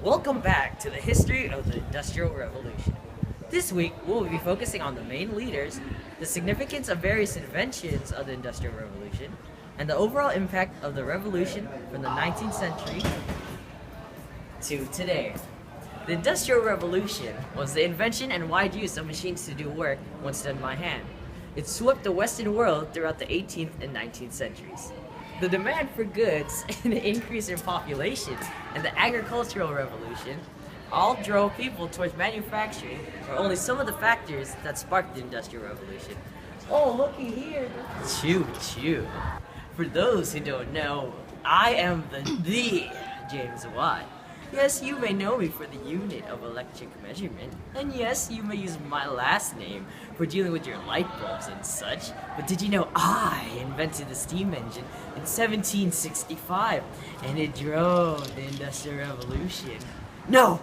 Welcome back to the history of the Industrial Revolution. This week, we'll be focusing on the main leaders, the significance of various inventions of the Industrial Revolution, and the overall impact of the revolution from the 19th century to today. The Industrial Revolution was the invention and wide use of machines to do work once done by hand. It swept the Western world throughout the 18th and 19th centuries. The demand for goods and the increase in population and the agricultural revolution all drove people towards manufacturing were only some of the factors that sparked the Industrial Revolution. Oh, looky here. Chew. For those who don't know, I am the James Watt. Yes, you may know me for the unit of electric measurement, and yes, you may use my last name for dealing with your light bulbs and such, but did you know I invented the steam engine in 1765, and it drove the Industrial Revolution? No!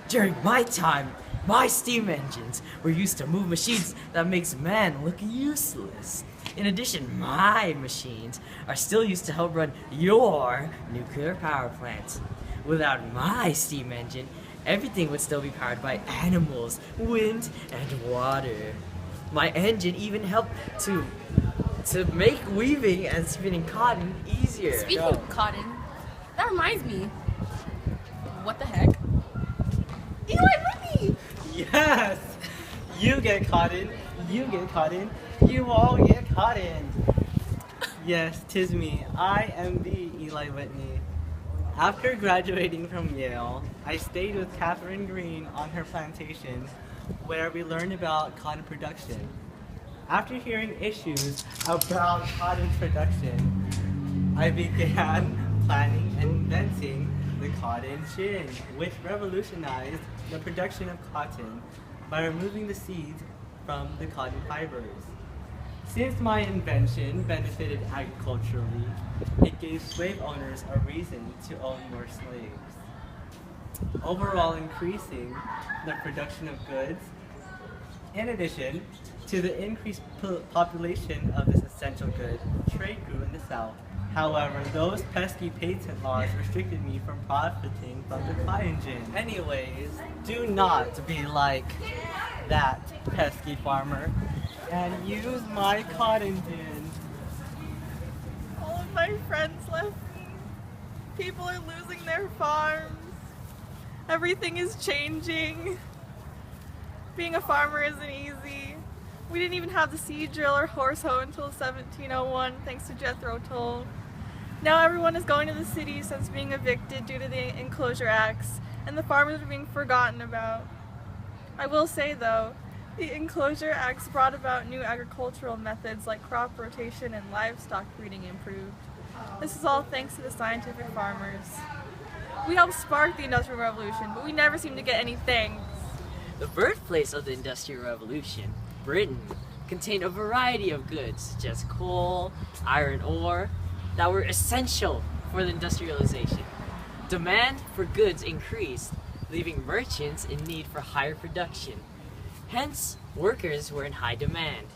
During my time, my steam engines were used to move machines that makes man look useless. In addition, my machines are still used to help run your nuclear power plants. Without my steam engine, everything would still be powered by animals, wind, and water. My engine even helped to make weaving and spinning cotton easier. Speaking of cotton, that reminds me. What the heck? Eli Whitney! Yes! You get cotton, you all get cotton. Yes, 'tis me. I am the Eli Whitney. After graduating from Yale, I stayed with Catherine Green on her plantation, where we learned about cotton production. After hearing issues about cotton production, I began planning and inventing the cotton gin, which revolutionized the production of cotton by removing the seeds from the cotton fibers. Since my invention benefited agriculturally, it gave slave owners a reason to own more slaves, overall increasing the production of goods. In addition to the increased population of this essential good, trade grew in the South. However, those pesky patent laws restricted me from profiting from the cotton gin. Anyways, do not be like that pesky farmer and use my cotton gin. All of my friends left me. People are losing their farms. Everything is changing. Being a farmer isn't easy. We didn't even have the seed drill or horse hoe until 1701, thanks to Jethro Tull. Now everyone is going to the city since being evicted due to the Enclosure Acts, and the farmers are being forgotten about. I will say though, the Enclosure Acts brought about new agricultural methods like crop rotation and livestock breeding improved. This is all thanks to the scientific farmers. We helped spark the Industrial Revolution, but we never seem to get any thanks. The birthplace of the Industrial Revolution, Britain, contained a variety of goods such as coal, iron ore, that were essential for the industrialization. Demand for goods increased, leaving merchants in need for higher production. Hence, workers were in high demand,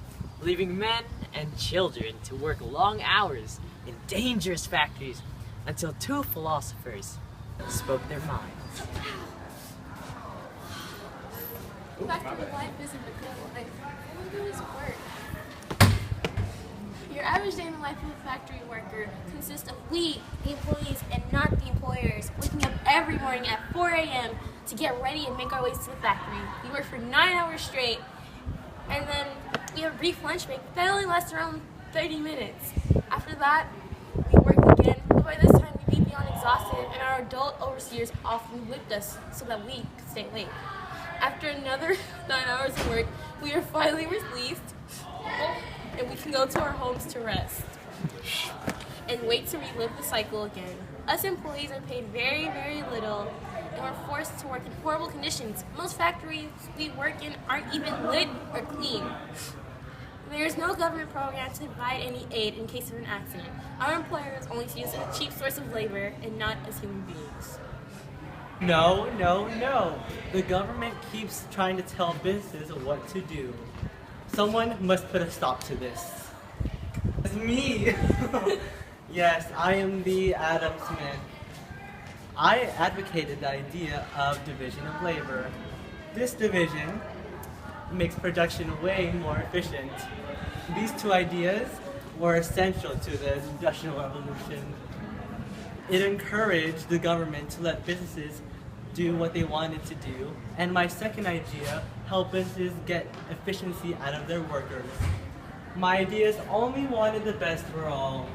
leaving men and children to work long hours in dangerous factories until two philosophers spoke their minds. Factory life isn't a good life. All we do is work. Your average day in the life of a factory worker consists of we, the employees, and not the employers, waking up every morning at 4 a.m. to get ready and make our ways to the factory. We work for 9 hours straight, and then we have a brief lunch break that only lasts around 30 minutes. After that, we work again, but by this time we'd be beyond exhausted, and our adult overseers often whipped us so that we could stay late. After another 9 hours of work, we are finally released, and we can go to our homes to rest and wait to relive the cycle again. Us employees are paid very, very little, and we're forced to work in horrible conditions. Most factories we work in aren't even lit or clean. There is no government program to provide any aid in case of an accident. Our employers only see us as a cheap source of labor and not as human beings. No. The government keeps trying to tell businesses what to do. Someone must put a stop to this. It's me! Yes, I am the Adam Smith. I advocated the idea of division of labor. This division makes production way more efficient. These two ideas were essential to the Industrial Revolution. It encouraged the government to let businesses do what they wanted to do, and my second idea helped businesses get efficiency out of their workers. My ideas only wanted the best for all.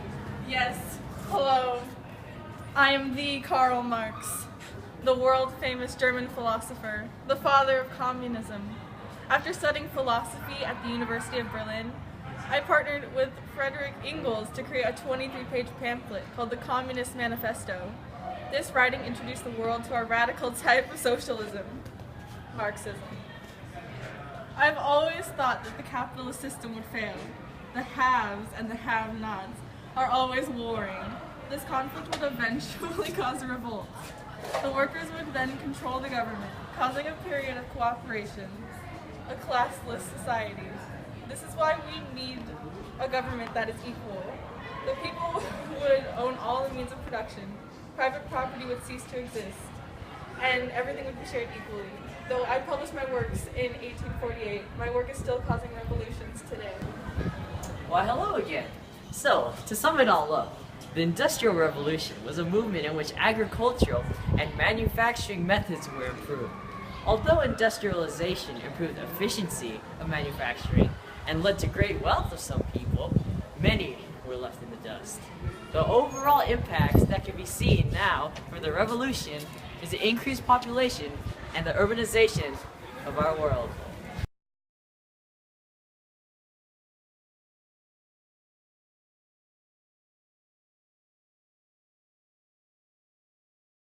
Yes, hello. I am the Karl Marx, the world-famous German philosopher, the father of communism. After studying philosophy at the University of Berlin, I partnered with Frederick Engels to create a 23-page pamphlet called the Communist Manifesto. This writing introduced the world to our radical type of socialism, Marxism. I've always thought that the capitalist system would fail. The haves and the have-nots are always warring. This conflict would eventually cause a revolt. The workers would then control the government, causing a period of cooperation, a classless society. This is why we need a government that is equal. The people would own all the means of production. Private property would cease to exist, and everything would be shared equally. Though I published my works in 1848, my work is still causing revolutions today. Why, hello again. So, to sum it all up, the Industrial Revolution was a movement in which agricultural and manufacturing methods were improved. Although industrialization improved efficiency of manufacturing and led to great wealth of some people, many were left in the dust. The overall impacts that can be seen now from the revolution is the increased population and the urbanization of our world.